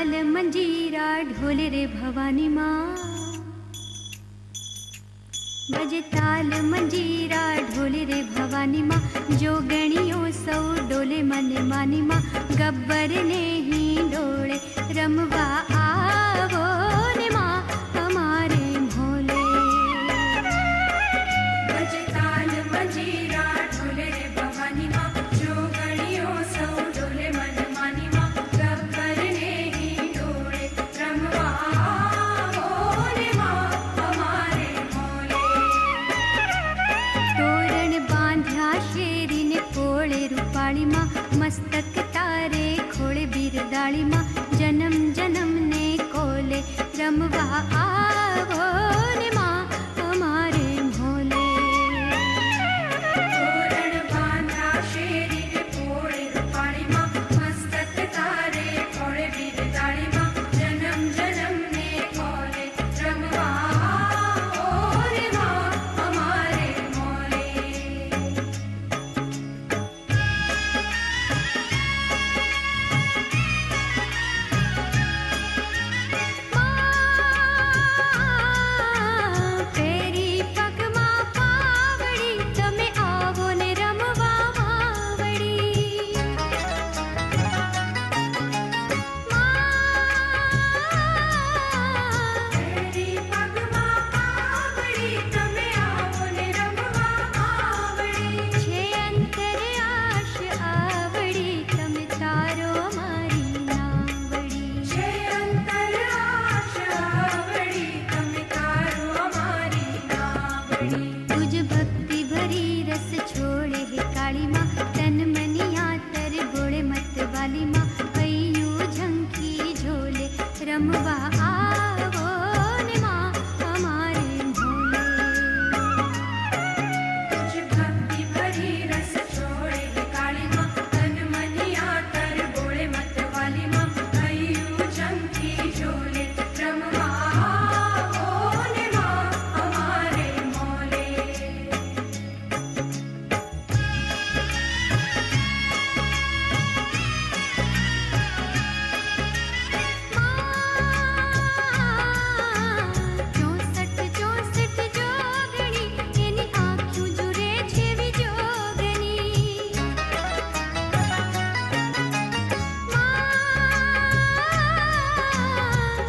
ताल मंजीरा ढोले रे भवानी माँ, बजे ताल मंजीरा ढोले रे भवानी माँ। जोगणियों सौ डोले मन मानी माँ, गब्बर ने ही डोले रमवा आवो ने माँ हमारे भोले। बजे ताल मंजीरा ढोले रे भवानी माँ, जोगणियों सौ डोले मन मानी माँ, गब्बर ने ही डोले रमवा आवो ने माँ हमारे भोले। तोरण बांध्या शेरी ने कोळे रूपाली माँ, मस्तक तारे खोळे बिरदाली माँ। जन्म जन्म ने कोले रमवा आवो ने माँ हमारे भोले। तोरण बांधा शेरी ने कोळे रूपाली माँ, मस्तक तारे खोळे बिरदाली माँ। जन्म जन्म ने कोले रमवा आवो ने माँ हमारे भोले। तेरी पगमा पावड़ी तमे आवो ने रमवा मावड़ी। तेरी पगमा पावड़ी तमे आवो ने रमवा आवड़ी। छे अंतर आश आवड़ी तमे तारो मारी नावड़ी। छे अंतर आश आवड़ी तमे तारो अमारी नावड़ी। तुझ भक्ति भरी रस छोड़े हे काली माँ, तन मनिया तर बोले मत वाली माँ। कईयू झंकी झोले रमवा आवो ने माँ हमारे भोले। तुझ भक्ति भरी रस छोड़े हे काली माँ, तन मनिया तर बोले मत वाली माँ। कईयू झंकी झोले रमवा आवो ने माँ हमारे भोले। चौसठ चौसठ जोगणी एनी आँख्યું जुरे छेवी जोगणी।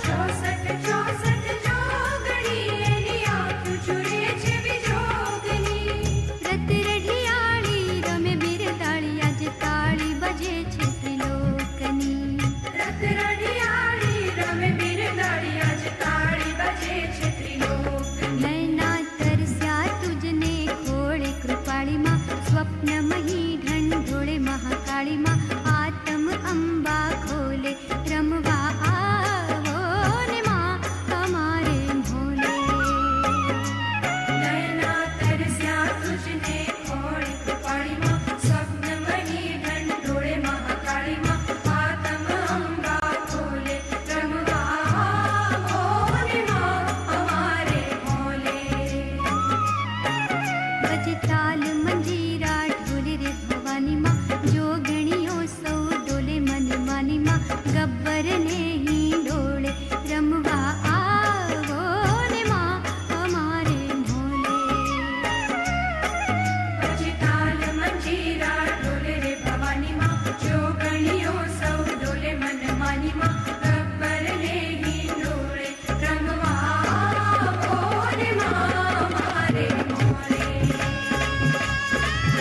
चौसठ चौसठ जोगणी एनी आँख्યું जुड़े छेवी जोगणी। रत रढियाળી રમે બિરદાળી આજ તાળી બજે છે ત્રિલોકની। रत रडियाળી रमे बिरदाળી आज ताળી बजे छे त्रिलोकनी। નયના તરસ્યા તુજને ખોળે કૃપાળી માં, સ્વપ્નમહી ઢંઢોળે મહાકાળી માં। આતમ અંબા ખોલે રમવા आवो ने माँ हमारे भोले। नयना तरस्या तुझने खोड़े कृपाળી माँ, स्वप्नमयी ढंढोळे महाकाળી माँ। आतम अंबा खोले रमवा आवो ने माँ हमारे भोले। बजे ताल मंजीरा ढोले रे भवानी माँ, जोगणियों सौ डोले मन मानी माँ। गब्बर ने ही डोले रमवा आवो ने माँ हमारे भोले। बजे ताल मंजीरा ढोले रे भवानी माँ, जोगणियों सौ डोले मन मानी माँ। गब्बर ने ही डोले रमवा आवो ने माँ हमारे भोले।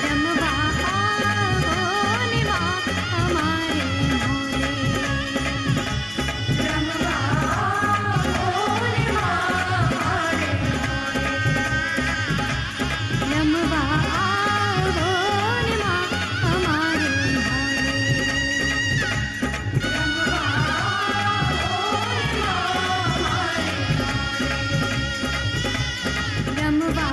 रमवा आवो ने माँ हमारे भोले। रमवा आवो ने माँ हमारे भोले। रमवा आवो ने माँ हमारे भोले। रमवा आवो ने माँ हमारे भोले। रमवा